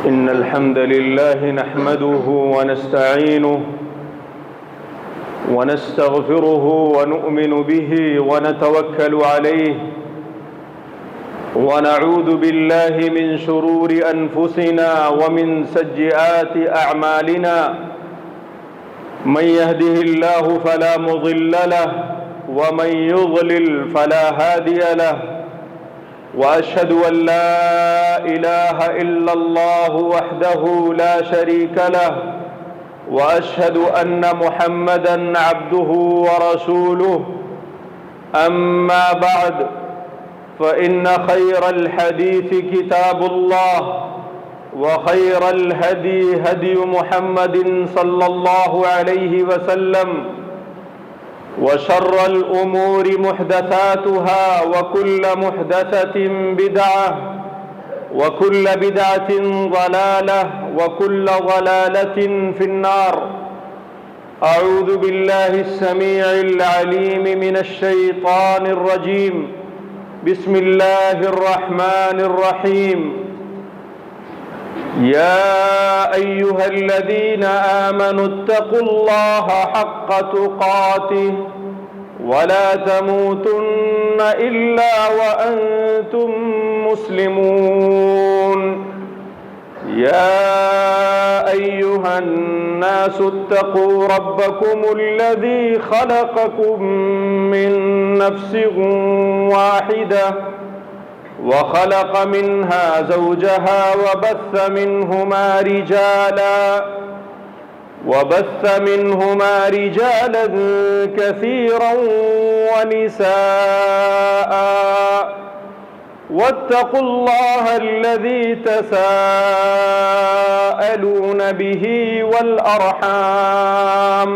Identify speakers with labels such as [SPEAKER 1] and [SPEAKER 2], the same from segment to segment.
[SPEAKER 1] إن الحمد لله نحمده ونستعينه ونستغفره ونؤمن به ونتوكل عليه ونعوذ بالله من شرور أنفسنا ومن سيئات أعمالنا من يهده الله فلا مضل له ومن يضلل فلا هادي له وأشهد أن لا إله إلا الله وحده لا شريك له وأشهد أن محمدًا عبده ورسوله أما بعد فإن خير الحديث كتاب الله وخير الهدي هدي محمد صلى الله عليه وسلم وشر الأمور محدثاتها وكل محدثة بدعة وكل بدعة ضلالة وكل ضلالة في النار. أعوذ بالله السميع العليم من الشيطان الرجيم. بسم الله الرحمن الرحيم. يا أيها الذين آمنوا اتقوا الله حق تقاته ولا تموتن إلا وأنتم مسلمون. يا أيها الناس اتقوا ربكم الذي خلقكم من نفس واحدة وخلق منها زوجها وبث منهما رجالا كثيرا ونساء واتقوا الله الذي تساءلون به والأرحام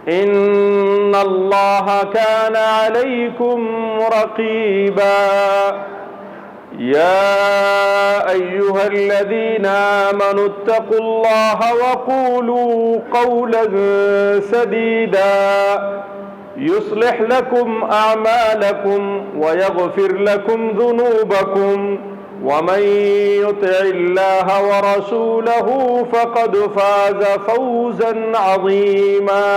[SPEAKER 1] إن الله كان عليكم رقيبا. يا أيها الذين آمنوا اتقوا الله وقولوا قولا سديدا يصلح لكم أعمالكم ويغفر لكم ذنوبكم ومن يطع الله ورسوله فقد فاز فوزا عظيما.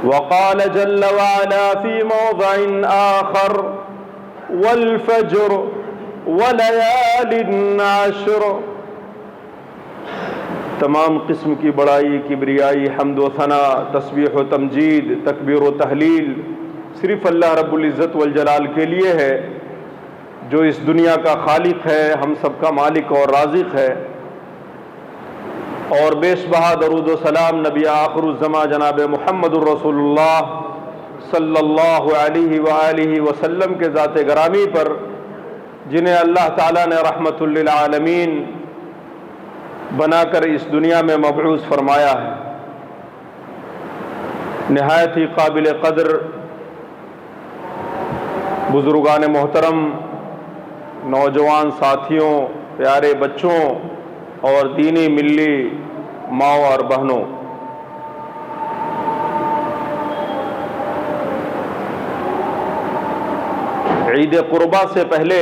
[SPEAKER 1] وقال جل وعلا في موضع آخر والفجر وليال عشر. تمام قسم کی بڑائی، کبریائی، حمد و ثنا، تسبیح و تمجید، تکبیر و تحلیل صرف اللہ رب العزت والجلال کے لیے ہے، جو اس دنیا کا خالق ہے، ہم سب کا مالک اور رازق ہے. اور بیش بہا درود و سلام نبی آخر الزماں جناب محمد الرسول اللہ صلی اللہ علیہ وآلہ وسلم کے ذات گرامی پر، جنہیں اللہ تعالیٰ نے رحمت للعالمین بنا کر اس دنیا میں مبعوث فرمایا ہے. نہایت ہی قابل قدر بزرگان محترم، نوجوان ساتھیوں، پیارے بچوں اور دینی ملی ماؤں اور بہنوں، عید قربہ سے پہلے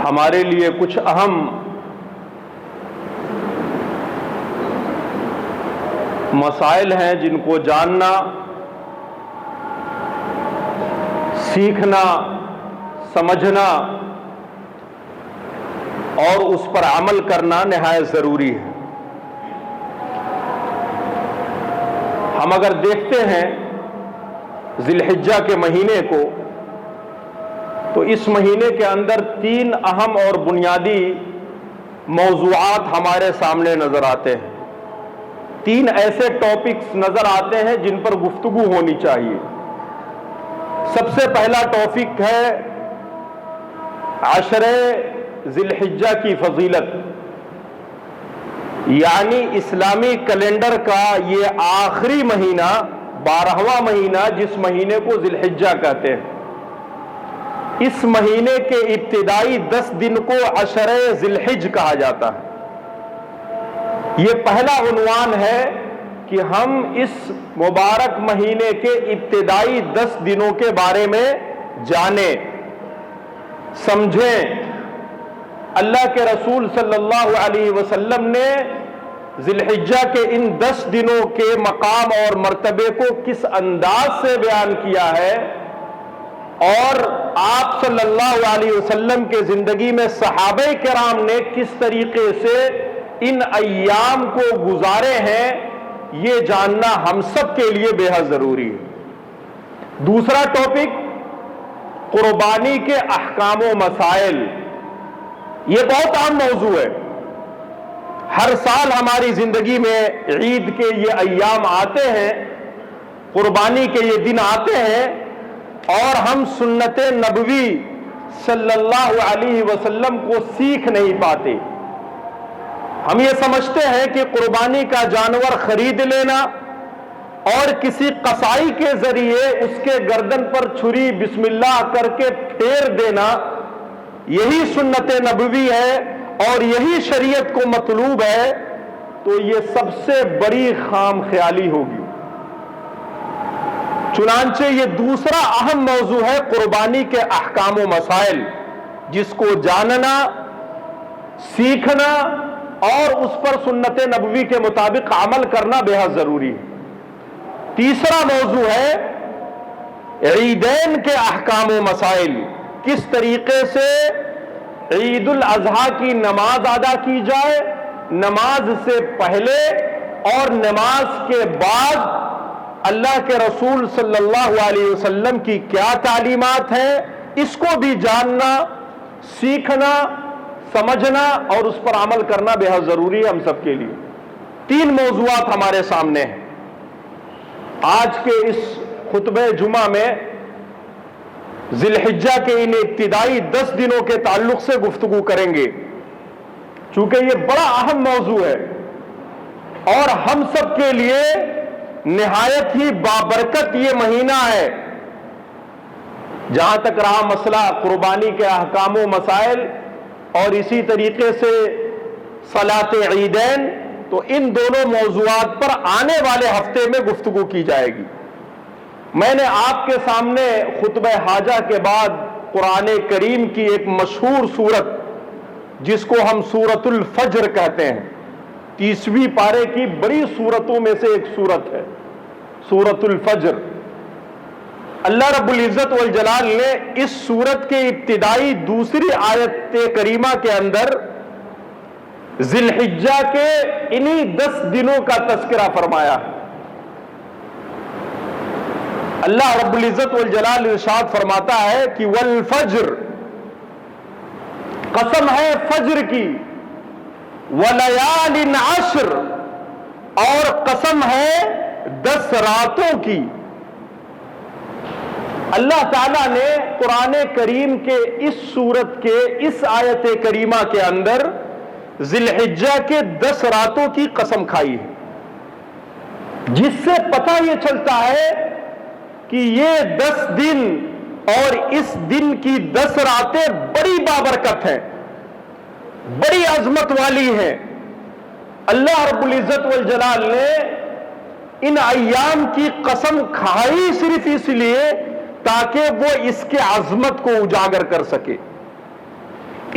[SPEAKER 1] ہمارے لیے کچھ اہم مسائل ہیں جن کو جاننا، سیکھنا، سمجھنا اور اس پر عمل کرنا نہایت ضروری ہے. ہم اگر دیکھتے ہیں ذی الحجہ کے مہینے کو، تو اس مہینے کے اندر 3 اہم اور بنیادی موضوعات ہمارے سامنے نظر آتے ہیں. 3 ایسے ٹاپکس نظر آتے ہیں جن پر گفتگو ہونی چاہیے. سب سے پہلا ٹاپک ہے عشرے ذی الحجہ کی فضیلت، یعنی اسلامی کیلنڈر کا یہ آخری مہینہ، 12واں مہینہ، جس مہینے کو ذی الحجہ کہتے ہیں. اس مہینے کے ابتدائی 10 دن کو عشرے ذی الحج کہا جاتا ہے. یہ پہلا عنوان ہے کہ ہم اس مبارک مہینے کے ابتدائی 10 دنوں کے بارے میں جانیں، سمجھیں۔ اللہ کے رسول صلی اللہ علیہ وسلم نے ذی الحجہ کے ان 10 دنوں کے مقام اور مرتبے کو کس انداز سے بیان کیا ہے، اور آپ صلی اللہ علیہ وسلم کے زندگی میں صحابہ کرام نے کس طریقے سے ان ایام کو گزارے ہیں، یہ جاننا ہم سب کے لیے بے حد ضروری ہے۔ دوسرا ٹاپک، قربانی کے احکام و مسائل۔ یہ بہت عام موضوع ہے۔ ہر سال ہماری زندگی میں عید کے یہ ایام آتے ہیں، قربانی کے یہ دن آتے ہیں، اور ہم سنت نبوی صلی اللہ علیہ وسلم کو سیکھ نہیں پاتے۔ ہم یہ سمجھتے ہیں کہ قربانی کا جانور خرید لینا اور کسی قصائی کے ذریعے اس کے گردن پر چھری بسم اللہ کر کے پھیر دینا، یہی سنت نبوی ہے اور یہی شریعت کو مطلوب ہے، تو یہ سب سے بڑی خام خیالی ہوگی۔ چنانچہ یہ دوسرا اہم موضوع ہے قربانی کے احکام و مسائل، جس کو جاننا، سیکھنا اور اس پر سنت نبوی کے مطابق عمل کرنا بے حد ضروری ہے۔ تیسرا موضوع ہے عیدین کے احکام و مسائل، کس طریقے سے عید الاضحیٰ کی نماز ادا کی جائے، نماز سے پہلے اور نماز کے بعد اللہ کے رسول صلی اللہ علیہ وسلم کی کیا تعلیمات ہیں، اس کو بھی جاننا، سیکھنا، سمجھنا اور اس پر عمل کرنا بے حد ضروری ہے ہم سب کے لیے۔ 3 موضوعات ہمارے سامنے ہیں۔ آج کے اس خطبہ جمعہ میں ذی الحجہ کے ان ابتدائی 10 دنوں کے تعلق سے گفتگو کریں گے، چونکہ یہ بڑا اہم موضوع ہے اور ہم سب کے لیے نہایت ہی بابرکت یہ مہینہ ہے۔ جہاں تک رہا مسئلہ قربانی کے احکام و مسائل اور اسی طریقے سے صلاۃ عیدین، تو ان دونوں موضوعات پر آنے والے ہفتے میں گفتگو کی جائے گی۔ میں نے آپ کے سامنے خطبہ حاجہ کے بعد قرآن کریم کی ایک مشہور سورت، جس کو ہم سورۃ الفجر کہتے ہیں، 30ویں پارے کی بڑی سورتوں میں سے ایک سورت ہے سورۃ الفجر۔ اللہ رب العزت والجلال نے اس سورت کے ابتدائی دوسری آیت کریمہ کے اندر ذی الحجہ کے انہی 10 دنوں کا تذکرہ فرمایا ہے۔ اللہ رب العزت والجلال ارشاد فرماتا ہے کہ والفجر، قسم ہے فجر کی، ولیال عشر، اور قسم ہے 10 راتوں کی۔ اللہ تعالیٰ نے قرآن کریم کے اس سورت کے اس آیت کریمہ کے اندر ذی الحجہ کے 10 راتوں کی قسم کھائی ہے، جس سے پتہ یہ چلتا ہے کہ یہ 10 دن اور اس دن کی 10 راتیں بڑی بابرکت ہیں، بڑی عظمت والی ہیں۔ اللہ رب العزت والجلال نے ان ایام کی قسم کھائی صرف اس لیے تاکہ وہ اس کے عظمت کو اجاگر کر سکے،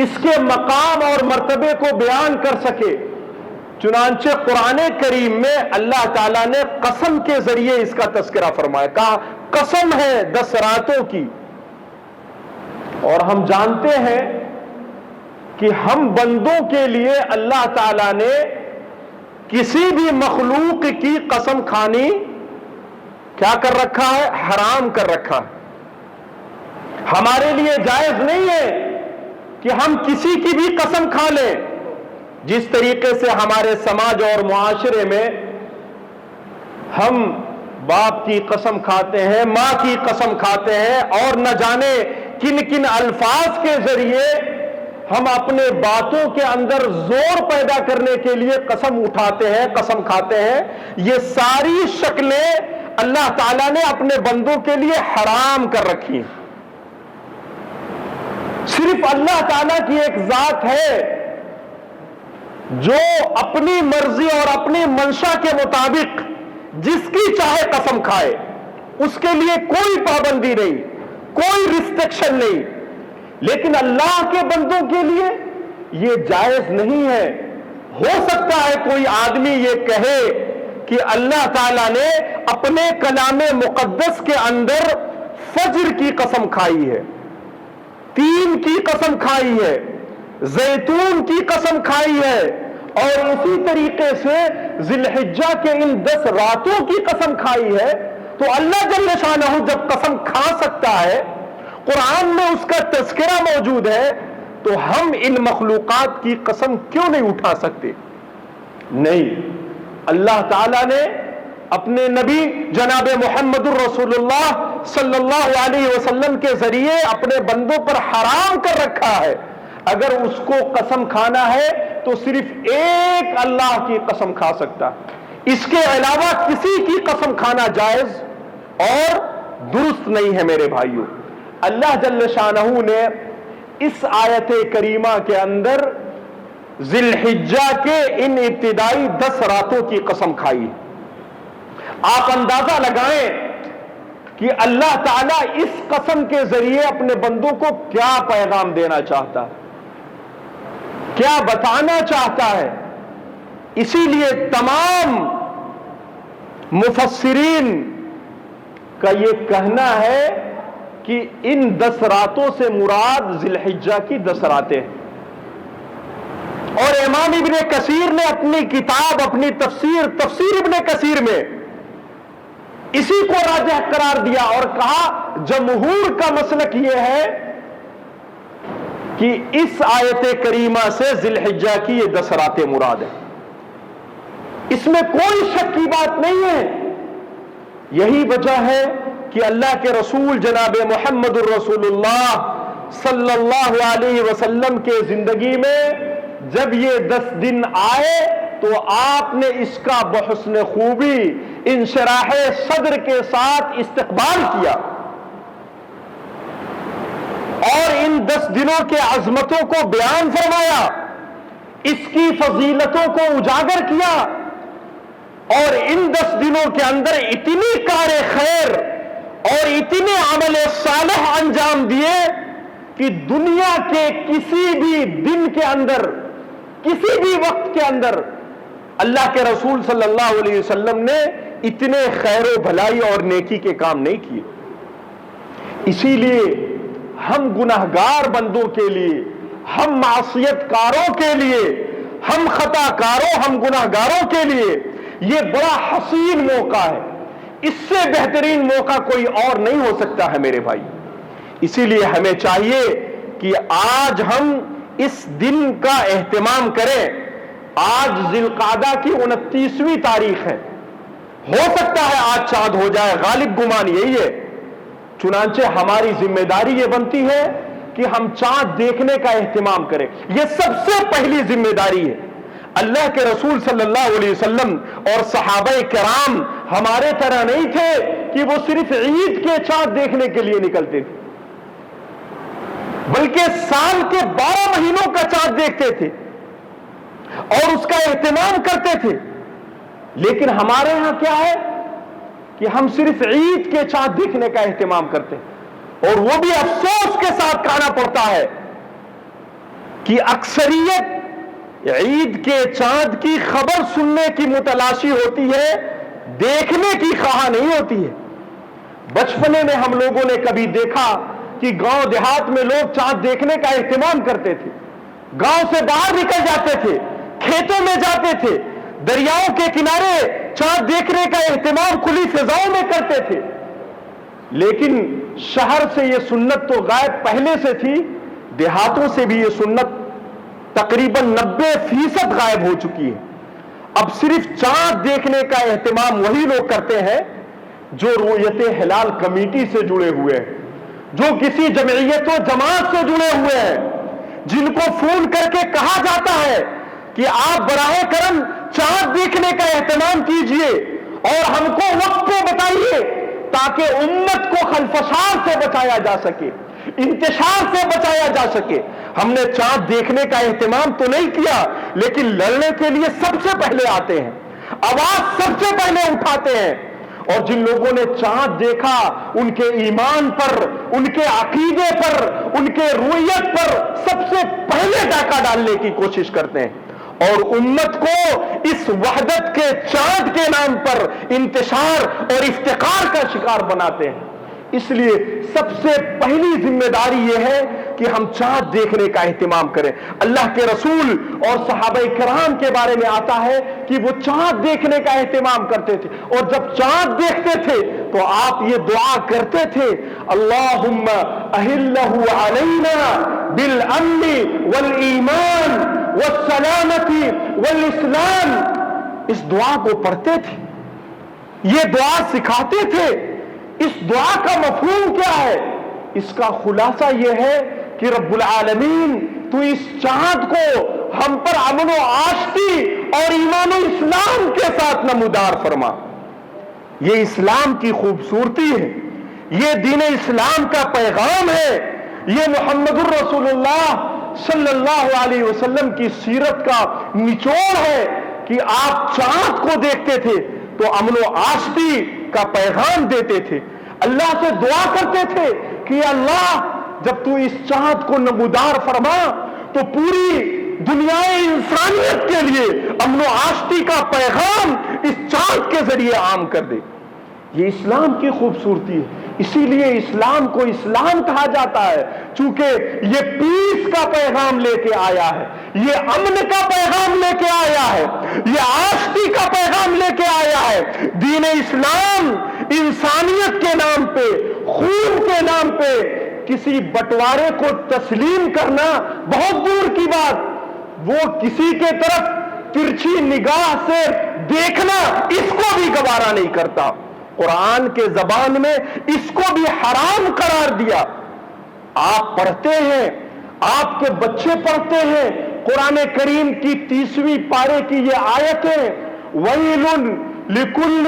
[SPEAKER 1] اس کے مقام اور مرتبے کو بیان کر سکے۔ چنانچہ قرآن کریم میں اللہ تعالیٰ نے قسم کے ذریعے اس کا تذکرہ فرمایا، کہا قسم ہے 10 راتوں کی۔ اور ہم جانتے ہیں کہ ہم بندوں کے لیے اللہ تعالیٰ نے کسی بھی مخلوق کی قسم کھانی کیا کر رکھا ہے؟ حرام کر رکھا ہے۔ ہمارے لیے جائز نہیں ہے کہ ہم کسی کی بھی قسم کھا لیں، جس طریقے سے ہمارے سماج اور معاشرے میں ہم باپ کی قسم کھاتے ہیں، ماں کی قسم کھاتے ہیں، اور نہ جانے کن کن الفاظ کے ذریعے ہم اپنے باتوں کے اندر زور پیدا کرنے کے لیے قسم اٹھاتے ہیں، قسم کھاتے ہیں۔ یہ ساری شکلیں اللہ تعالیٰ نے اپنے بندوں کے لیے حرام کر رکھی ہیں۔ صرف اللہ تعالیٰ کی ایک ذات ہے جو اپنی مرضی اور اپنی منشا کے مطابق جس کی چاہے قسم کھائے، اس کے لیے کوئی پابندی نہیں، کوئی ریسٹرکشن نہیں. لیکن اللہ کے بندوں کے لیے یہ جائز نہیں ہے. ہو سکتا ہے کوئی آدمی یہ کہے کہ اللہ تعالیٰ نے اپنے کلام مقدس کے اندر فجر کی قسم کھائی ہے، تین کی قسم کھائی ہے، زیتون کی قسم کھائی ہے، اور اسی طریقے سے ذی الحجہ کے ان 10 راتوں کی قسم کھائی ہے. تو اللہ جل شانہ جب قسم کھا سکتا ہے، قرآن میں اس کا تذکرہ موجود ہے، تو ہم ان مخلوقات کی قسم کیوں نہیں اٹھا سکتے؟ نہیں، اللہ تعالیٰ نے اپنے نبی جناب محمد الرسول اللہ صلی اللہ علیہ وسلم کے ذریعے اپنے بندوں پر حرام کر رکھا ہے. اگر اس کو قسم کھانا ہے تو صرف ایک اللہ کی قسم کھا سکتا ہے، اس کے علاوہ کسی کی قسم کھانا جائز اور درست نہیں ہے. میرے بھائیوں، اللہ جل شانہ نے اس آیت کریمہ کے اندر ذی الحجہ کے ان ابتدائی 10 راتوں کی قسم کھائی. آپ اندازہ لگائیں کہ اللہ تعالیٰ اس قسم کے ذریعے اپنے بندوں کو کیا پیغام دینا چاہتا ہے، کیا بتانا چاہتا ہے. اسی لیے تمام مفسرین کا یہ کہنا ہے کہ ان 10 راتوں سے مراد ذی الحجہ کی 10 راتیں ہیں. اور امام ابن کثیر نے اپنی کتاب، اپنی تفسیر ابن کثیر میں اسی کو راجح قرار دیا اور کہا جمہور کا مسلک یہ ہے کہ اس آیت کریمہ سے ذی الحجہ کی یہ 10 راتیں مراد ہیں. اس میں کوئی شک کی بات نہیں ہے. یہی وجہ ہے کہ اللہ کے رسول جناب محمد الرسول اللہ صلی اللہ علیہ وسلم کے زندگی میں جب یہ 10 دن آئے تو آپ نے اس کا بحسن خوبی انشراح صدر کے ساتھ استقبال کیا اور ان 10 دنوں کے عظمتوں کو بیان فرمایا، اس کی فضیلتوں کو اجاگر کیا، اور ان 10 دنوں کے اندر اتنی کار خیر اور اتنے عمل صالح انجام دیے کہ دنیا کے کسی بھی دن کے اندر، کسی بھی وقت کے اندر اللہ کے رسول صلی اللہ علیہ وسلم نے اتنے خیر و بھلائی اور نیکی کے کام نہیں کیے. اسی لیے ہم گناہگار بندوں کے لیے، ہم معصیت کاروں کے لیے، ہم خطا کاروں، ہم گناہگاروں کے لیے یہ بڑا حسین موقع ہے. اس سے بہترین موقع کوئی اور نہیں ہو سکتا ہے میرے بھائی. اسی لیے ہمیں چاہیے کہ آج ہم اس دن کا اہتمام کریں. آج ذی القعدہ کی 29ویں تاریخ ہے. ہو سکتا ہے آج چاند ہو جائے، غالب گمان یہی ہے. چنانچہ ہماری ذمہ داری یہ بنتی ہے کہ ہم چاند دیکھنے کا اہتمام کریں. یہ سب سے پہلی ذمہ داری ہے. اللہ کے رسول صلی اللہ علیہ وسلم اور صحابہ کرام ہمارے طرح نہیں تھے کہ وہ صرف عید کے چاند دیکھنے کے لیے نکلتے تھے، بلکہ سال کے 12 مہینوں کا چاند دیکھتے تھے اور اس کا اہتمام کرتے تھے. لیکن ہمارے ہاں کیا ہے کہ ہم صرف عید کے چاند دیکھنے کا اہتمام کرتے ہیں، اور وہ بھی افسوس کے ساتھ کہنا پڑتا ہے کہ اکثریت عید کے چاند کی خبر سننے کی متلاشی ہوتی ہے، دیکھنے کی خواہاں نہیں ہوتی ہے. بچپنے میں ہم لوگوں نے کبھی دیکھا کہ گاؤں دیہات میں لوگ چاند دیکھنے کا اہتمام کرتے تھے، گاؤں سے باہر نکل جاتے تھے، کھیتوں میں جاتے تھے، دریاؤں کے کنارے چاند دیکھنے کا اہتمام کھلی فضاؤں میں کرتے تھے. لیکن شہر سے یہ سنت تو غائب پہلے سے تھی، دیہاتوں سے بھی یہ سنت تقریباً 90% غائب ہو چکی ہے. اب صرف چاند دیکھنے کا اہتمام وہی لوگ کرتے ہیں جو رؤیت ہلال کمیٹی سے جڑے ہوئے ہیں، جو کسی جمعیت و جماعت سے جڑے ہوئے ہیں، جن کو فون کر کے کہا جاتا ہے کہ آپ براہ کرم چاند دیکھنے کا اہتمام کیجئے اور ہم کو وقت پہ بتائیے تاکہ امت کو خلفشار سے بچایا جا سکے، انتشار سے بچایا جا سکے. ہم نے چاند دیکھنے کا اہتمام تو نہیں کیا، لیکن لڑنے کے لیے سب سے پہلے آتے ہیں. آواز سب سے پہلے اٹھاتے ہیں. اور جن لوگوں نے چاند دیکھا ان کے ایمان پر، ان کے عقیدے پر، ان کے رویت پر سب سے پہلے ڈاکہ ڈالنے کی کوشش کرتے ہیں، اور امت کو اس وحدت کے چاند کے نام پر انتشار اور افتخار کا شکار بناتے ہیں. اس لیے سب سے پہلی ذمہ داری یہ ہے کہ ہم چاند دیکھنے کا اہتمام کریں. اللہ کے رسول اور صحابہ کرام کے بارے میں آتا ہے کہ وہ چاند دیکھنے کا اہتمام کرتے تھے، اور جب چاند دیکھتے تھے تو آپ یہ دعا کرتے تھے، اللہم اہلہ علینا بالامن والایمان والسلامت والاسلام. اس دعا کو پڑھتے تھے، یہ دعا سکھاتے تھے. اس دعا کا مفہوم کیا ہے؟ اس کا خلاصہ یہ ہے کہ رب العالمین تو اس چاند کو ہم پر امن و آشتی اور ایمان و اسلام کے ساتھ نمودار فرما. یہ اسلام کی خوبصورتی ہے، یہ دین اسلام کا پیغام ہے، یہ محمد الرسول اللہ صلی اللہ علیہ وسلم کی سیرت کا نچوڑ ہے کہ آپ چاند کو دیکھتے تھے تو امن و آشتی کا پیغام دیتے تھے. اللہ سے دعا کرتے تھے کہ اللہ جب تو اس چاند کو نمودار فرما تو پوری دنیا انسانیت کے لیے امن و آشتی کا پیغام اس چاند کے ذریعے عام کر دے. یہ اسلام کی خوبصورتی ہے. اسی لیے اسلام کو اسلام کہا جاتا ہے، چونکہ یہ پیس کا پیغام لے کے آیا ہے، یہ امن کا پیغام لے کے آیا ہے، یہ آشتی کا پیغام لے کے آیا ہے. دین اسلام انسانیت کے نام پہ، خون کے نام پہ کسی بٹوارے کو تسلیم کرنا بہت دور کی بات، وہ کسی کے طرف ترچھی نگاہ سے دیکھنا اس کو بھی گوارا نہیں کرتا. قرآن کے زبان میں اس کو بھی حرام قرار دیا. آپ پڑھتے ہیں، آپ کے بچے پڑھتے ہیں قرآن کریم کی 30ویں پارے کی یہ آیتیں، وَيْلٌ لِكُلِّ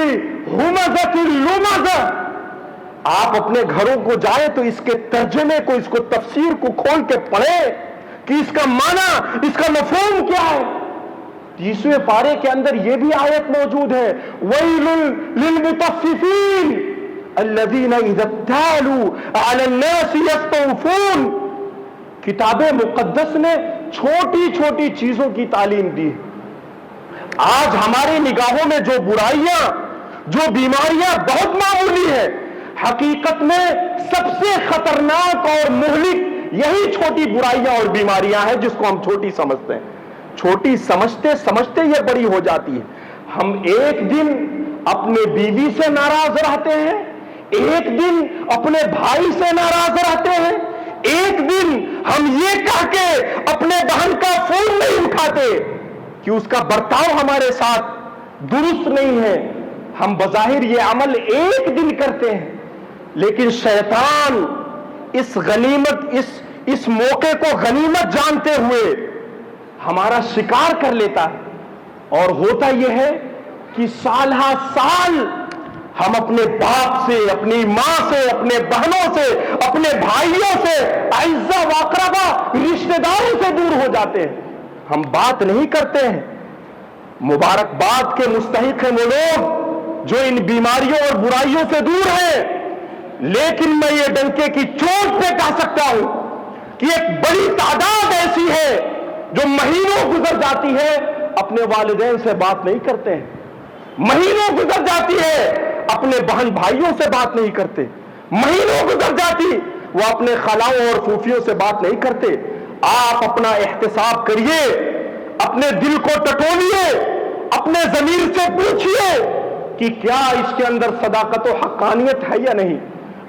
[SPEAKER 1] ہُمَزَةٍ لُمَزَةٍ. آپ اپنے گھروں کو جائیں تو اس کے ترجمے کو، اس کو تفسیر کو کھول کے پڑھیں کہ اس کا معنی، اس کا مفہوم کیا ہے. 30ویں پارے کے اندر یہ بھی آیت موجود ہے، وَيْلٌ لِلْمُطَفِّفِينَ الَّذِينَ إِذَا اكْتَالُوا عَلَى النَّاسِ يَسْتَوْفُونَ. کتاب مقدس نے چھوٹی چھوٹی چیزوں کی تعلیم دی. آج ہماری نگاہوں میں جو برائیاں، جو بیماریاں بہت معمولی ہے، حقیقت میں سب سے خطرناک اور مہلک یہی چھوٹی برائیاں اور بیماریاں ہیں جس کو ہم چھوٹی سمجھتے ہیں. چھوٹی سمجھتے سمجھتے یہ بڑی ہو جاتی ہے. ہم ایک دن اپنے بیوی سے ناراض رہتے ہیں، ایک دن اپنے بھائی سے ناراض رہتے ہیں، ایک دن ہم یہ کہہ کے اپنے بہن کا فون نہیں اٹھاتے کہ اس کا برتاؤ ہمارے ساتھ درست نہیں ہے. ہم بظاہر یہ عمل ایک دن کرتے ہیں، لیکن شیطان اس غنیمت، اس موقع کو غنیمت جانتے ہوئے ہمارا شکار کر لیتا ہے. اور ہوتا یہ ہے کہ سال ہا سال ہم اپنے باپ سے، اپنی ماں سے، اپنے بہنوں سے، اپنے بھائیوں سے، اعزا واقربا رشتہ داروں سے دور ہو جاتے ہیں. ہم بات نہیں کرتے ہیں. مبارکباد کے مستحق ہیں وہ لوگ جو ان بیماریوں اور برائیوں سے دور ہیں، لیکن میں یہ ڈنکے کی چوٹ پہ کہہ سکتا ہوں کہ ایک بڑی تعداد ایسی ہے جو مہینوں گزر جاتی ہے اپنے والدین سے بات نہیں کرتے ہیں، مہینوں گزر جاتی ہے اپنے بہن بھائیوں سے بات نہیں کرتے، مہینوں گزر جاتی وہ اپنے خلاؤں اور پھوپھیوں سے بات نہیں کرتے. آپ اپنا احتساب کریے، اپنے دل کو ٹٹولیے، اپنے ضمیر سے پوچھیے کہ کیا اس کے اندر صداقت و حقانیت ہے یا نہیں.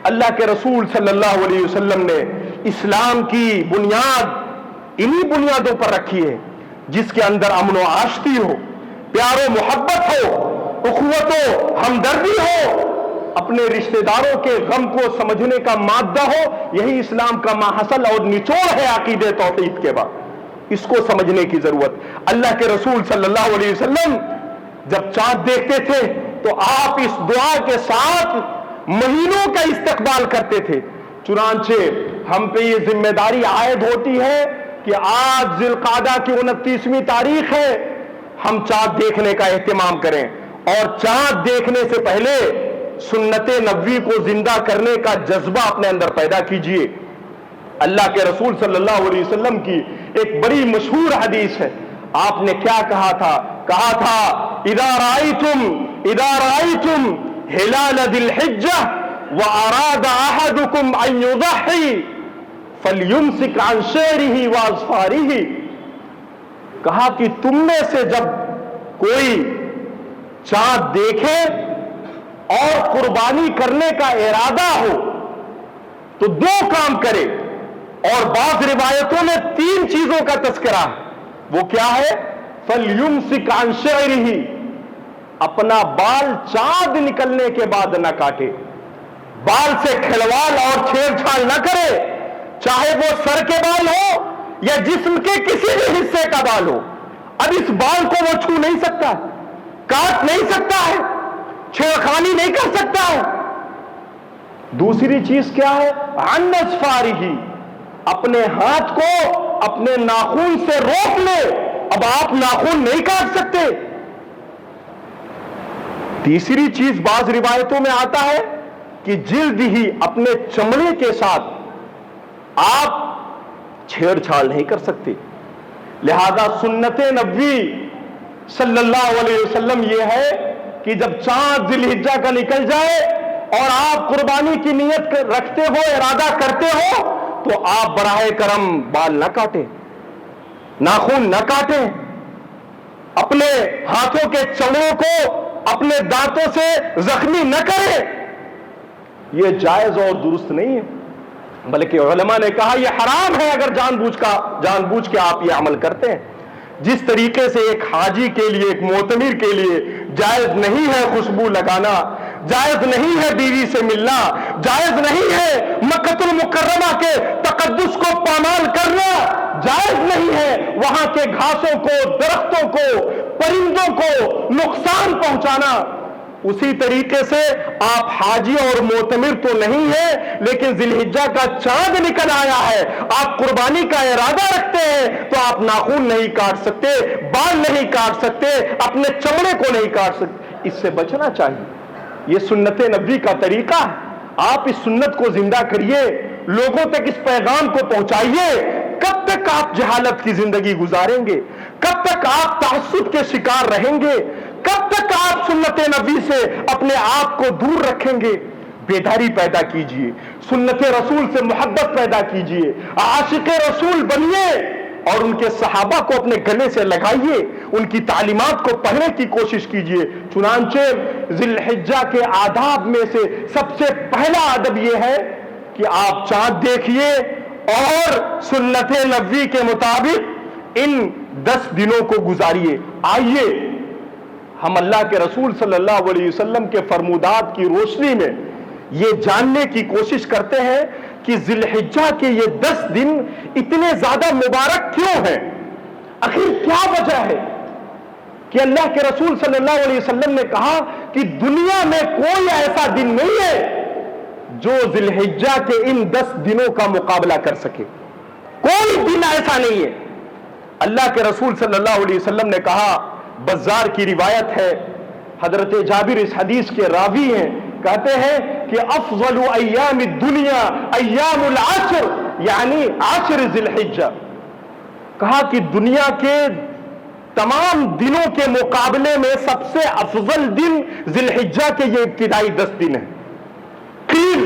[SPEAKER 1] اللہ کے رسول صلی اللہ علیہ وسلم نے اسلام کی بنیاد انہی بنیادوں پر رکھی ہے جس کے اندر امن و آشتی ہو، پیار و محبت ہو، اخوت و ہمدردی ہو، اپنے رشتہ داروں کے غم کو سمجھنے کا مادہ ہو. یہی اسلام کا ماحصل اور نچوڑ ہے عقیدہ توحید کے بعد. اس کو سمجھنے کی ضرورت. اللہ کے رسول صلی اللہ علیہ وسلم جب چاند دیکھتے تھے تو آپ اس دعا کے ساتھ مہینوں کا استقبال کرتے تھے. چنانچہ ہم پہ یہ ذمہ داری عائد ہوتی ہے کہ آج ذی القعدہ کی 29ویں تاریخ ہے، ہم چاند دیکھنے کا اہتمام کریں. اور چاند دیکھنے سے پہلے سنت نبوی کو زندہ کرنے کا جذبہ اپنے اندر پیدا کیجئے۔ اللہ کے رسول صلی اللہ علیہ وسلم کی ایک بڑی مشہور حدیث ہے، آپ نے کیا کہا تھا؟ کہا تھا اذا رأيتم ہلال ذی الحجہ واراد احدکم ان یضحی فلیمسک عن شعرہ واظفارہ، کہا کہ تم میں سے جب کوئی چاند دیکھے اور قربانی کرنے کا ارادہ ہو تو دو کام کرے، اور بعض روایتوں میں 3 چیزوں کا تذکرہ ہے، وہ کیا ہے؟ فَلْيُمْسِكْ عَنْ شَعْرِهِ، اپنا بال چاند نکلنے کے بعد نہ کاٹے، بال سے کھلواڑ اور چھیڑ چھاڑ نہ کرے، چاہے وہ سر کے بال ہو یا جسم کے کسی بھی حصے کا بال ہو۔ اب اس بال کو وہ چھو نہیں سکتا، کاٹ نہیں سکتا ہے، چھیڑخانی نہیں کر سکتا ہے۔ دوسری چیز کیا ہے؟ عن اظفارہ، اپنے ہاتھ کو اپنے ناخن سے روک لے، اب آپ ناخن نہیں کاٹ سکتے۔ تیسری چیز بعض روایتوں میں آتا ہے کہ جلد ہی اپنے چمڑے کے ساتھ آپ چھیڑ چھاڑ نہیں کر سکتے۔ لہذا سنت نبوی صلی اللہ علیہ وسلم یہ ہے کہ جب چاند ذی الحجہ کا نکل جائے اور آپ قربانی کی نیت رکھتے ہو، ارادہ کرتے ہو، تو آپ براہ کرم بال نہ کاٹیں، ناخن نہ کاٹیں، اپنے ہاتھوں کے چمڑوں کو اپنے دانتوں سے زخمی نہ کریں، یہ جائز اور درست نہیں ہے۔ بلکہ علماء نے کہا یہ حرام ہے اگر جان بوجھ کے آپ یہ عمل کرتے ہیں۔ جس طریقے سے ایک حاجی کے لیے، ایک معتمر کے لیے جائز نہیں ہے خوشبو لگانا، جائز نہیں ہے بیوی سے ملنا، جائز نہیں ہے مکہ المکرمہ کے تقدس کو پامال کرنا، جائز نہیں ہے وہاں کے گھاسوں کو، درختوں کو، پرندوں کو نقصان پہنچانا، اسی طریقے سے آپ حاجی اور معتمر تو نہیں ہے، لیکن ذی الحجہ کا چاند نکل آیا ہے، آپ قربانی کا ارادہ رکھتے ہیں تو آپ ناخن نہیں کاٹ سکتے، بال نہیں کاٹ سکتے، اپنے چمڑے کو نہیں کاٹ سکتے۔ اس سے بچنا چاہیے، یہ سنت نبوی کا طریقہ ہے۔ آپ اس سنت کو زندہ کریے، لوگوں تک اس پیغام کو پہنچائیے۔ کب تک آپ جہالت کی زندگی گزاریں گے؟ کب تک آپ تعصب کے شکار رہیں گے؟ کب تک آپ سنت نبوی سے اپنے آپ کو دور رکھیں گے؟ بیداری پیدا کیجئے، سنت رسول سے محبت پیدا کیجئے، عاشق رسول بنیے اور ان کے صحابہ کو اپنے گلے سے لگائیے، ان کی تعلیمات کو پڑھنے کی کوشش کیجئے۔ چنانچہ ذی الحجہ کے آداب میں سے سب سے پہلا ادب یہ ہے کہ آپ چاند دیکھیے اور سنت نبوی کے مطابق ان 10 دنوں کو گزاریے۔ آئیے ہم اللہ کے رسول صلی اللہ علیہ وسلم کے فرمودات کی روشنی میں یہ جاننے کی کوشش کرتے ہیں کہ ذی الحجہ کے یہ 10 دن اتنے زیادہ مبارک کیوں ہیں؟ آخر کیا وجہ ہے کہ اللہ کے رسول صلی اللہ علیہ وسلم نے کہا کہ دنیا میں کوئی ایسا دن نہیں ہے جو ذی الحجہ کے ان 10 دنوں کا مقابلہ کر سکے؟ کوئی دن ایسا نہیں ہے۔ اللہ کے رسول صلی اللہ علیہ وسلم نے کہا، بزار کی روایت ہے، حضرت جابر اس حدیث کے راوی ہیں، کہتے ہیں کہ افضل ایام الدنیا ایام العشر، یعنی عشر ذی الحجہ، کہا کہ دنیا کے تمام دنوں کے مقابلے میں سب سے افضل دن ذی الحجہ کے یہ ابتدائی 10 دن ہیں۔ قیل،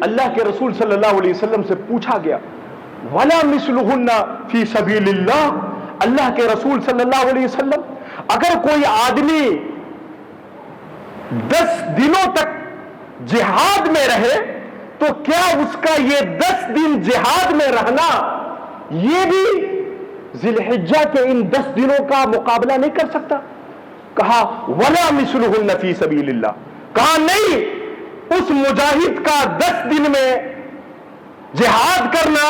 [SPEAKER 1] اللہ کے رسول صلی اللہ علیہ وسلم سے پوچھا گیا، ولا مثلہن فی سبیل اللہ، اللہ کے رسول صلی اللہ علیہ وسلم اگر کوئی آدمی 10 دنوں تک جہاد میں رہے تو کیا اس کا یہ 10 دن جہاد میں رہنا یہ بھی ذی الحجہ کے ان 10 دنوں کا مقابلہ نہیں کر سکتا؟ کہا ولا مثلہن فی سبیل اللہ، کہا نہیں، اس مجاہد کا 10 دن میں جہاد کرنا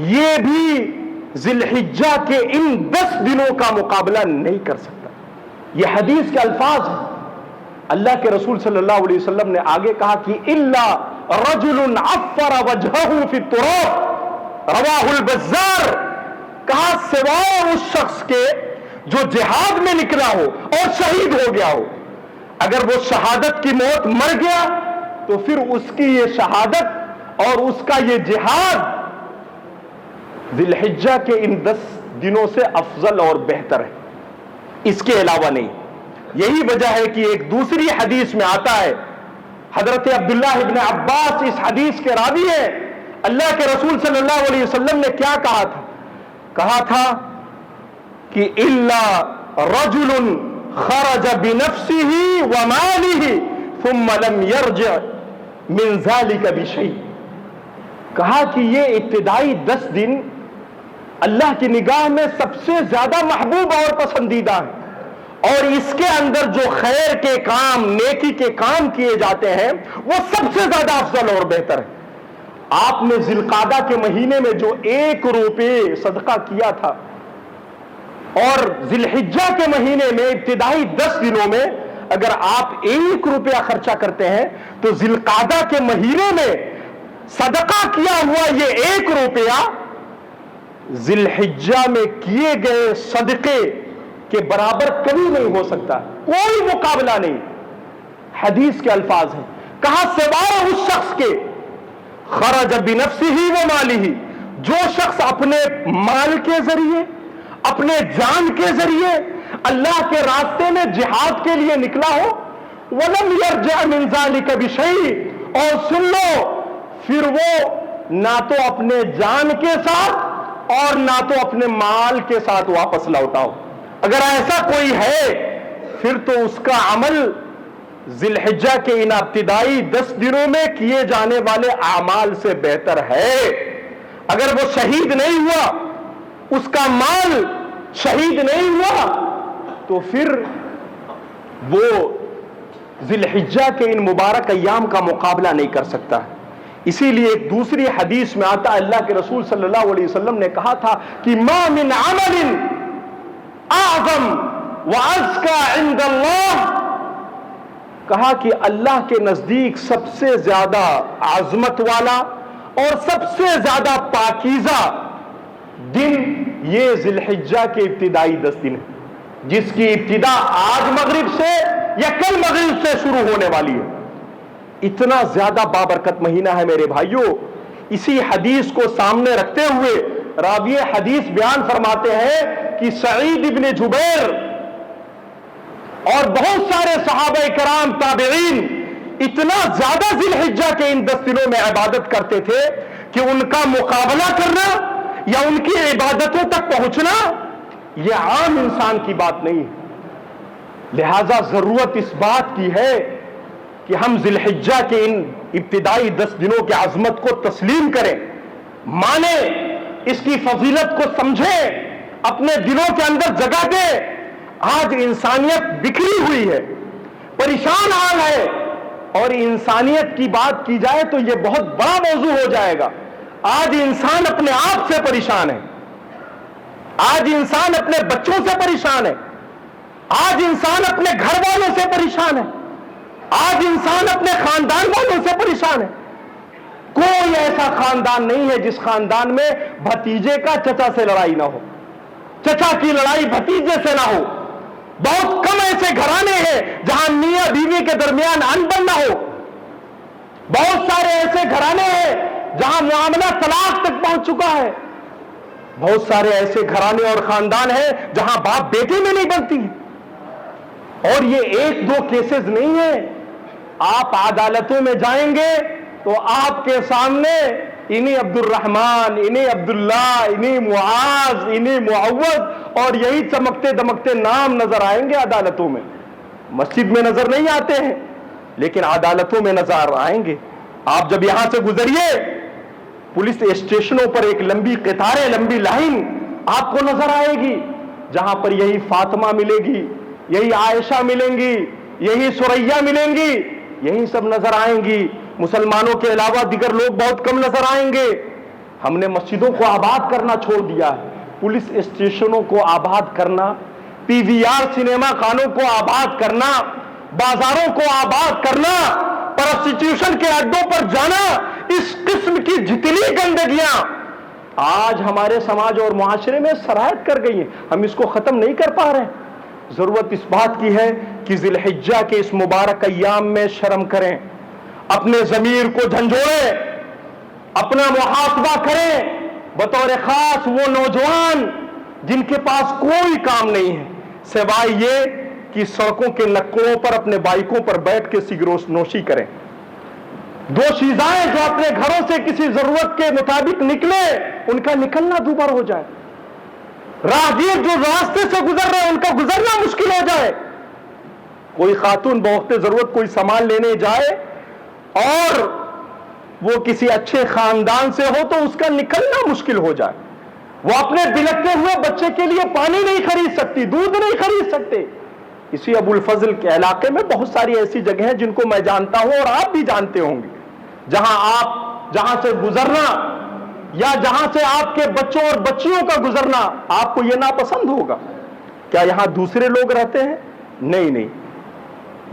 [SPEAKER 1] یہ بھی ذی الحجہ کے ان 10 دنوں کا مقابلہ نہیں کر سکتا۔ یہ حدیث کے الفاظ ہیں۔ اللہ کے رسول صلی اللہ علیہ وسلم نے آگے کہا کہ الا رجل عفر وجهه فی التراب، رواہ البزار، کہا سوائے اس شخص کے جو جہاد میں نکلا ہو اور شہید ہو گیا ہو، اگر وہ شہادت کی موت مر گیا تو پھر اس کی یہ شہادت اور اس کا یہ جہاد ذی الحجہ کے ان 10 دنوں سے افضل اور بہتر ہے، اس کے علاوہ نہیں۔ یہی وجہ ہے کہ ایک دوسری حدیث میں آتا ہے، حضرت عبداللہ ابن عباس اس حدیث کے راوی ہیں، اللہ کے رسول صلی اللہ علیہ وسلم نے کیا کہا تھا؟ کہا تھا کہ الا رجل خرج بنفسه وماله ثم لم يرجع من ذلك بشيء، کہا کہ یہ ابتدائی 10 دن اللہ کی نگاہ میں سب سے زیادہ محبوب اور پسندیدہ ہے، اور اس کے اندر جو خیر کے کام، نیکی کے کام کیے جاتے ہیں وہ سب سے زیادہ افضل اور بہتر ہے۔ آپ نے ذی القعدہ کے مہینے میں جو 1 روپے صدقہ کیا تھا، اور ذی الحجہ کے مہینے میں ابتدائی 10 دنوں میں اگر آپ 1 روپیہ خرچہ کرتے ہیں تو ذی القعدہ کے مہینے میں صدقہ کیا ہوا یہ 1 روپیہ ذی الحجہ میں کیے گئے صدقے کے برابر کبھی نہیں ہو سکتا، کوئی مقابلہ نہیں۔ حدیث کے الفاظ ہیں، کہا سوائے اس شخص کے خرج بنفسه ومالہ، جو شخص اپنے مال کے ذریعے، اپنے جان کے ذریعے اللہ کے راستے میں جہاد کے لیے نکلا ہو، وَلَمْ يَرْجَعْ مِنْ ذَلِكَ بِشَيْءٍ، اور سن لو پھر وہ نہ تو اپنے جان کے ساتھ اور نہ تو اپنے مال کے ساتھ واپس لوٹا ہو۔ اگر ایسا کوئی ہے پھر تو اس کا عمل ذی الحجہ کے ان ابتدائی 10 دنوں میں کیے جانے والے اعمال سے بہتر ہے۔ اگر وہ شہید نہیں ہوا، اس کا مال شہید نہیں ہوا، تو پھر وہ ذی الحجہ کے ان مبارک ایام کا مقابلہ نہیں کر سکتا۔ اسی لیے ایک دوسری حدیث میں آتا ہے، اللہ کے رسول صلی اللہ علیہ وسلم نے کہا تھا کہ ما من عمل اعظم وازکا عند اللہ، کہا کہ اللہ کے نزدیک سب سے زیادہ عظمت والا اور سب سے زیادہ پاکیزہ دن یہ ذی الحجہ کے ابتدائی 10 دن ہے، جس کی ابتدا آج مغرب سے یا کل مغرب سے شروع ہونے والی ہے۔ اتنا زیادہ بابرکت مہینہ ہے میرے بھائیوں۔ اسی حدیث کو سامنے رکھتے ہوئے راوی حدیث بیان فرماتے ہیں کہ سعید ابن جبیر اور بہت سارے صحابہ کرام تابعین اتنا زیادہ ذی الحجہ کے ان 10 دنوں میں عبادت کرتے تھے کہ ان کا مقابلہ کرنا یا ان کی عبادتوں تک پہنچنا یہ عام انسان کی بات نہیں ہے۔ لہذا ضرورت اس بات کی ہے کہ ہم ذی الحجہ کے ان ابتدائی 10 دنوں کی عظمت کو تسلیم کریں، مانیں، اس کی فضیلت کو سمجھیں، اپنے دلوں کے اندر جگہ دیں۔ آج انسانیت بکھری ہوئی ہے، پریشان حال ہے، اور انسانیت کی بات کی جائے تو یہ بہت بڑا موضوع ہو جائے گا۔ آج انسان اپنے آپ سے پریشان ہے، آج انسان اپنے بچوں سے پریشان ہے، آج انسان اپنے گھر والوں سے پریشان ہے، آج انسان اپنے خاندان والوں سے پریشان ہے۔ کوئی ایسا خاندان نہیں ہے جس خاندان میں بھتیجے کا چچا سے لڑائی نہ ہو، چچا کی لڑائی بھتیجے سے نہ ہو۔ بہت کم ایسے گھرانے ہیں جہاں میاں بیوی کے درمیان انبن نہ ہو۔ بہت سارے ایسے گھرانے ہیں جہاں معاملہ طلاق تک پہنچ چکا ہے۔ بہت سارے ایسے گھرانے اور خاندان ہیں جہاں باپ بیٹے میں نہیں بنتی، اور یہ 1-2 کیسز نہیں ہیں۔ آپ عدالتوں میں جائیں گے تو آپ کے سامنے انہیں عبد الرحمن، انہیں عبداللہ، انہیں معاذ، انہیں معوذ اور یہی چمکتے دمکتے نام نظر آئیں گے عدالتوں میں۔ مسجد میں نظر نہیں آتے ہیں لیکن عدالتوں میں نظر آئیں گے۔ آپ جب یہاں سے گزریے پولیس اسٹیشنوں پر ایک لمبی قطاریں، لمبی لائن آپ کو نظر آئے گی، جہاں پر یہی فاطمہ ملے گی، یہی عائشہ ملیں گی، یہی سریہ ملیں گی، یہی سب نظر آئیں گی۔ مسلمانوں کے علاوہ دیگر لوگ بہت کم نظر آئیں گے۔ ہم نے مسجدوں کو آباد کرنا چھوڑ دیا ہے، پولیس اسٹیشنوں کو آباد کرنا، پی وی آر سنیما خانوں کو آباد کرنا، بازاروں کو آباد کرنا، پرسٹیٹیوشن کے اڈوں پر جانا، اس قسم کی جتنی گندگیاں آج ہمارے سماج اور معاشرے میں سرایت کر گئی ہیں، ہم اس کو ختم نہیں کر پا رہے۔ ضرورت اس بات کی ہے کہ ذی الحجہ کے اس مبارک ایام میں شرم کریں، اپنے ضمیر کو جھنجھوڑیں، اپنا محاسبہ کریں، بطور خاص وہ نوجوان جن کے پاس کوئی کام نہیں ہے سوائے یہ کہ سڑکوں کے نکڑوں پر اپنے بائکوں پر بیٹھ کے سگریٹ نوشی کریں، دو چیزیں جو اپنے گھروں سے کسی ضرورت کے مطابق نکلے ان کا نکلنا دوبارہ ہو جائے، راہگیر جو راستے سے گزر رہے ہیں ان کا گزرنا مشکل ہو جائے، کوئی خاتون بوقت ضرورت کوئی سامان لینے جائے اور وہ کسی اچھے خاندان سے ہو تو اس کا نکلنا مشکل ہو جائے، وہ اپنے بلکتے ہوئے بچے کے لیے پانی نہیں خرید سکتی، دودھ نہیں خرید سکتے۔ اسی ابو الفضل کے علاقے میں بہت ساری ایسی جگہیں ہیں جن کو میں جانتا ہوں اور آپ بھی جانتے ہوں گے، جہاں سے گزرنا یا جہاں سے آپ کے بچوں اور بچیوں کا گزرنا آپ کو یہ ناپسند ہوگا۔ کیا یہاں دوسرے لوگ رہتے ہیں؟ نہیں،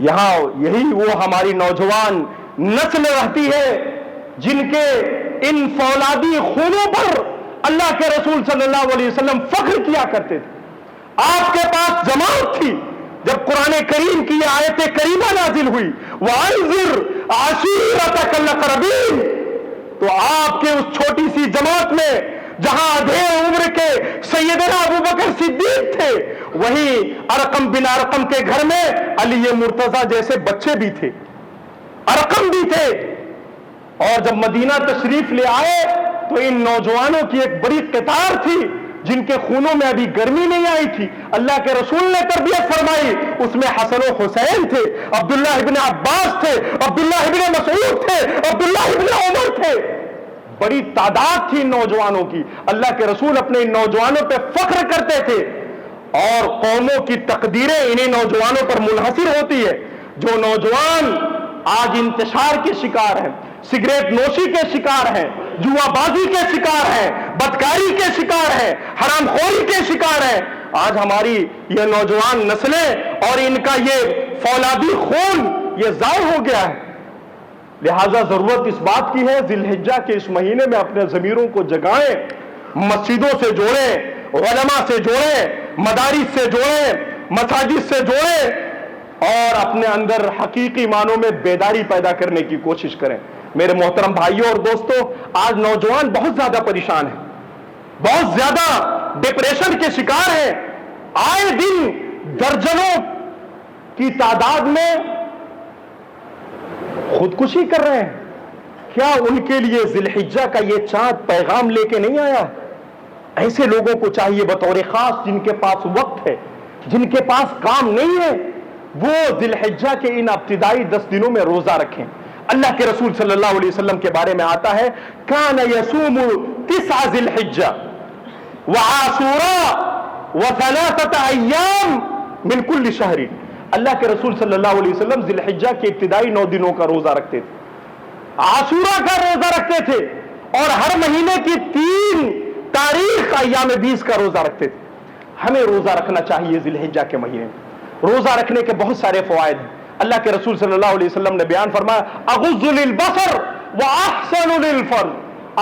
[SPEAKER 1] یہاں یہی وہ ہماری نوجوان نسل رہتی ہے جن کے ان فولادی خونوں پر اللہ کے رسول صلی اللہ علیہ وسلم فخر کیا کرتے تھے۔ آپ کے پاس جماعت تھی جب قرآن کریم کی یہ آیت کریمہ نازل ہوئی، وَأَنذِرْ عَشِيرَتَكَ الْأَقْرَبِينَ، تو آپ کے اس چھوٹی سی جماعت میں جہاں آدھے عمر کے سیدنا ابوبکر صدیق تھے، وہیں ارقم بن ارقم کے گھر میں علی مرتضیٰ جیسے بچے بھی تھے، ارقم بھی تھے، اور جب مدینہ تشریف لے آئے تو ان نوجوانوں کی ایک بڑی قطار تھی جن کے خونوں میں ابھی گرمی نہیں آئی تھی، اللہ کے رسول نے تربیت فرمائی، اس میں حسن و حسین تھے، عبداللہ ابن عباس تھے، عبداللہ ابن مسعود تھے، عبداللہ ابن عمر تھے، بڑی تعداد تھی نوجوانوں کی۔ اللہ کے رسول اپنے ان نوجوانوں پہ فخر کرتے تھے، اور قوموں کی تقدیریں انہی نوجوانوں پر منحصر ہوتی ہے۔ جو نوجوان آج انتشار کے شکار ہیں، سگریٹ نوشی کے شکار ہیں، جوا بازی کے شکار ہیں، بدکاری کے شکار ہیں، حرام خوری کے شکار ہیں، آج ہماری یہ نوجوان نسلیں اور ان کا یہ فولادی خون یہ ضائع ہو گیا ہے۔ لہذا ضرورت اس بات کی ہے ذی الحجہ کے اس مہینے میں اپنے ضمیروں کو جگائیں، مسجدوں سے جوڑیں، علماء سے جوڑیں، مدارس سے جوڑیں، مساجد سے جوڑیں، اور اپنے اندر حقیقی معنوں میں بیداری پیدا کرنے کی کوشش کریں۔ میرے محترم بھائیوں اور دوستوں، آج نوجوان بہت زیادہ پریشان ہیں، بہت زیادہ ڈپریشن کے شکار ہیں، آئے دن درجنوں کی تعداد میں خودکشی کر رہے ہیں۔ کیا ان کے لیے ذی الحجہ کا یہ چاند پیغام لے کے نہیں آیا؟ ایسے لوگوں کو چاہیے بطور خاص جن کے پاس وقت ہے، جن کے پاس کام نہیں ہے، وہ ذی الحجہ کے ان ابتدائی 10 دنوں میں روزہ رکھیں۔ اللہ کے رسول صلی اللہ علیہ وسلم کے بارے میں آتا ہے کان یصوم 9 ذی الحجہ وعاشوراء و3 ایام من کل شہر۔ اللہ کے رسول صلی اللہ علیہ وسلم ذی الحجہ کے ابتدائی 9 دنوں کا روزہ رکھتے تھے، عاشورہ کا روزہ رکھتے تھے، اور ہر مہینے کی 3 تاریخ ایام 20 کا روزہ رکھتے تھے۔ ہمیں روزہ رکھنا چاہیے ذی الحجہ کے مہینے میں۔ روزہ رکھنے کے بہت سارے فوائد ہیں۔ اللہ کے رسول صلی اللہ علیہ وسلم نے بیان فرمایا اغض للبصر واحسن للفرج،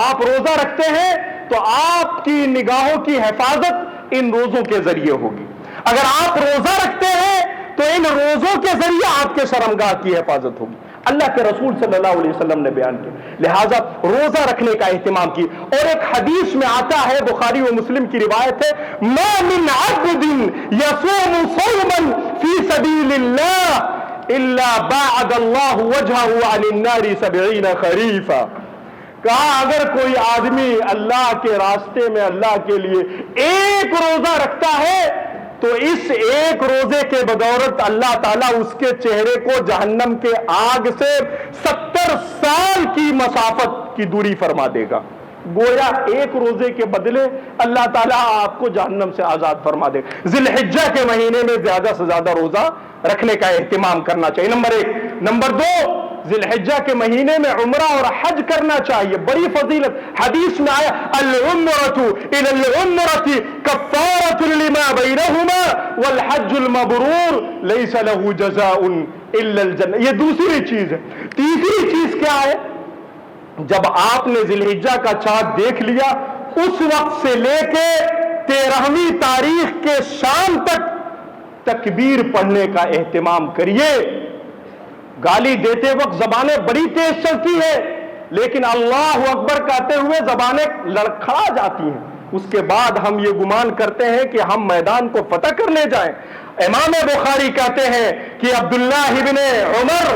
[SPEAKER 1] آپ روزہ رکھتے ہیں تو آپ کی نگاہوں کی حفاظت ان روزوں کے ذریعے ہوگی۔ اگر آپ روزہ رکھتے ہیں تو ان روزوں کے ذریعے آپ کے شرمگاہ کی حفاظت ہوگی، اللہ کے رسول صلی اللہ علیہ وسلم نے بیان کیا۔ لہٰذا روزہ رکھنے کا اہتمام کی، اور ایک حدیث میں آتا ہے، بخاری و مسلم کی روایت ہے، ما من عبد یصوم صوما فی سبیل اللہ الا باعد اللہ وجہہ عن النار 70 خریفا۔ کہا اگر کوئی آدمی اللہ کے راستے میں اللہ کے لیے ایک روزہ رکھتا ہے تو اس ایک روزے کے بدولت اللہ تعالیٰ اس کے چہرے کو جہنم کے آگ سے 70 سال کی مسافت کی دوری فرما دے گا۔ گویا ایک روزے کے بدلے اللہ تعالیٰ آپ کو جہنم سے آزاد فرما دے گا۔ ذی الحجہ کے مہینے میں زیادہ سے زیادہ روزہ رکھنے کا اہتمام کرنا چاہیے، نمبر 1۔ نمبر 2، ذی الحجہ کے مہینے میں عمرہ اور حج کرنا چاہیے، بڑی فضیلت۔ حدیث میں آیا العمرۃ الی العمرۃ کفارۃ لما بینہما والحج المبرور لیس له جزاء الا الجنہ۔ یہ دوسری چیز ہے۔ تیسری چیز کیا ہے؟ جب آپ نے ذی الحجہ کا چاند دیکھ لیا، اس وقت سے لے کے 13ویں تاریخ کے شام تک تکبیر پڑھنے کا اہتمام کریے. گالی دیتے وقت زبانیں بڑی تیز چلتی ہے، لیکن اللہ اکبر کہتے ہوئے زبانیں لڑکھڑا جاتی ہیں. اس کے بعد ہم یہ گمان کرتے ہیں کہ ہم میدان کو فتح کرنے جائیں. امام بخاری کہتے ہیں کہ عبداللہ ابن عمر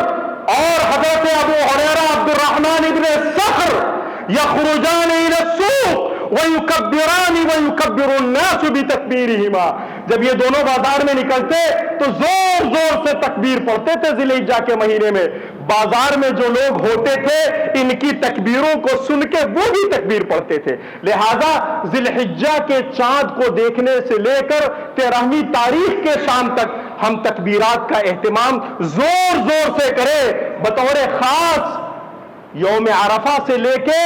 [SPEAKER 1] اور حضرت ابو ہریرہ عبد الرحمن ابن صخر یخرجان الی السوق وَيُكَبِّرَانِ وَيُكَبِّرُ النَّاسُ بِتَكْبِيرِهِمَا. جب یہ دونوں بازار میں نکلتے تو زور زور سے تکبیر پڑھتے تھے. ذی الحجہ کے مہینے میں بازار میں جو لوگ ہوتے تھے ان کی تکبیروں کو سن کے وہ بھی تکبیر پڑھتے تھے. لہذا ذی الحجہ کے چاند کو دیکھنے سے لے کر 13ویں تاریخ کے شام تک ہم تکبیرات کا اہتمام زور زور سے کریں. بطور خاص یوم عرفہ سے لے کے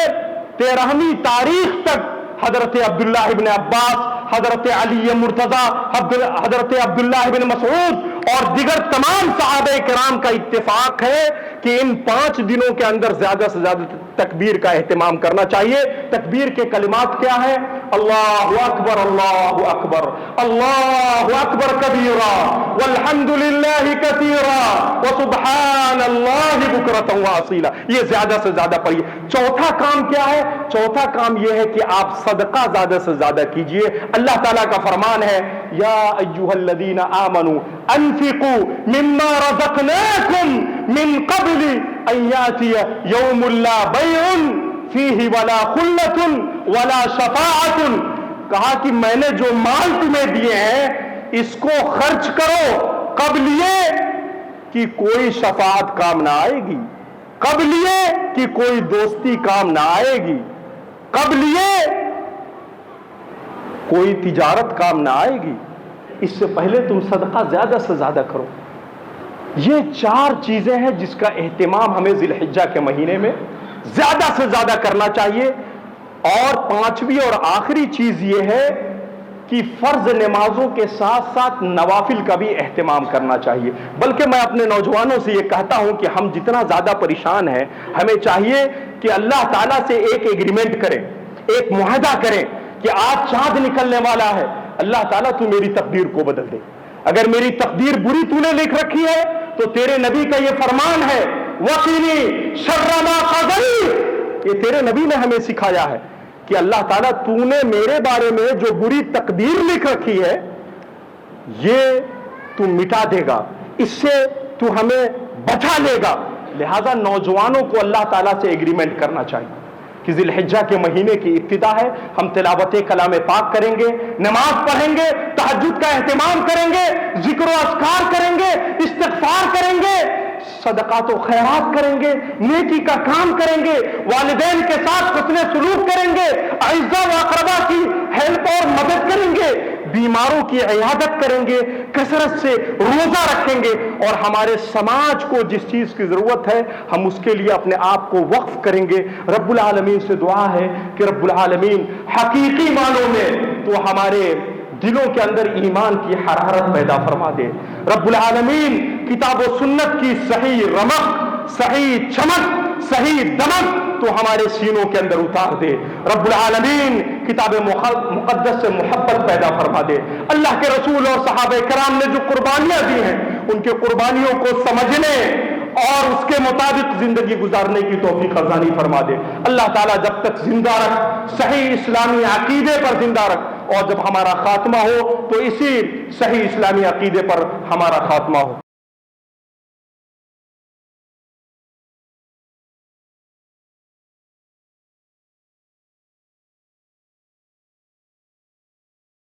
[SPEAKER 1] 13ویں تاریخ تک حضرت عبداللہ ابن عباس، حضرت علی مرتضی، حضرت عبداللہ ابن مسعود اور دیگر تمام صحابہ کرام کا اتفاق ہے کہ ان 5 دنوں کے اندر زیادہ سے زیادہ تکبیر کا اہتمام کرنا چاہیے. تکبیر کے کلمات کیا ہیں؟ اللہ اکبر، اللہ اکبر، اللہ اکبر کبیرا والحمد للہ کثیرا وسبحان اللہ بکرۃ واصیلا. یہ زیادہ سے زیادہ پڑھیے. چوتھا کام کیا ہے؟ چوتھا کام یہ ہے کہ آپ صدقہ زیادہ سے زیادہ کیجئے. اللہ تعالیٰ کا فرمان ہے یا ایھا الذین آمنوا انفقوا مما رزقناکم من قبل ان یاتی یوم لا بیع فیہ ولا خلۃ ولا شفاعۃ. کہا کہ میں نے جو مال تمہیں دیے ہیں اس کو خرچ کرو قبل یہ کہ کوئی شفاعت کام نہ آئے گی، قبل یہ کہ کوئی دوستی کام نہ آئے گی، قبل یہ کوئی تجارت کام نہ آئے گی. اس سے پہلے تم صدقہ زیادہ سے زیادہ کرو. یہ 4 چیزیں ہیں جس کا اہتمام ہمیں ذی الحجہ کے مہینے میں زیادہ سے زیادہ کرنا چاہیے. اور 5ویں اور آخری چیز یہ ہے کہ فرض نمازوں کے ساتھ ساتھ نوافل کا بھی اہتمام کرنا چاہیے. بلکہ میں اپنے نوجوانوں سے یہ کہتا ہوں کہ ہم جتنا زیادہ پریشان ہیں ہمیں چاہیے کہ اللہ تعالیٰ سے ایک ایگریمنٹ کریں، ایک معاہدہ کریں کہ آج چاند نکلنے والا ہے، اللہ تعالیٰ تو میری تقدیر کو بدل دے. اگر میری تقدیر بری تو نے لکھ رکھی ہے تو تیرے نبی کا یہ فرمان ہے وَقِنِي شَرَّ مَا قَضَيْتَ. یہ تیرے نبی نے ہمیں سکھایا ہے کہ اللہ تعالیٰ تو نے میرے بارے میں جو بری تقدیر لکھ رکھی ہے یہ تو مٹا دے گا، اس سے تو ہمیں بچا لے گا. لہذا نوجوانوں کو اللہ تعالیٰ سے ایگریمنٹ کرنا چاہیے کہ ذی الحجہ کے مہینے کی ابتدا ہے، ہم تلاوت کلام پاک کریں گے، نماز پڑھیں گے، تہجد کا اہتمام کریں گے، ذکر و اذکار کریں گے، استغفار کریں گے، صدقات و خیرات کریں گے، نیکی کا کام کریں گے، والدین کے ساتھ حسن سلوک کریں گے، اعزاء و اقربا کی ہیلپ اور مدد کریں گے، بیماروں کی عیادت کریں گے، کثرت سے روزہ رکھیں گے، اور ہمارے سماج کو جس چیز کی ضرورت ہے ہم اس کے لیے اپنے آپ کو وقف کریں گے. رب العالمین سے دعا ہے کہ رب العالمین حقیقی معنوں میں تو ہمارے دلوں کے اندر ایمان کی حرارت پیدا فرما دے. رب العالمین کتاب و سنت کی صحیح رمق، صحیح چمک، صحیح دمک تو ہمارے سینوں کے اندر اتار دے. رب العالمین کتاب مقدس سے محبت پیدا فرما دے. اللہ کے رسول اور صحابہ کرام نے جو قربانیاں دی ہیں ان کے قربانیوں کو سمجھنے اور اس کے مطابق زندگی گزارنے کی توفیق خزانی فرما دے. اللہ تعالیٰ جب تک زندہ رکھ، صحیح اسلامی عقیدے پر زندہ رکھ، اور جب ہمارا خاتمہ ہو تو اسی صحیح اسلامی عقیدے پر ہمارا خاتمہ ہو.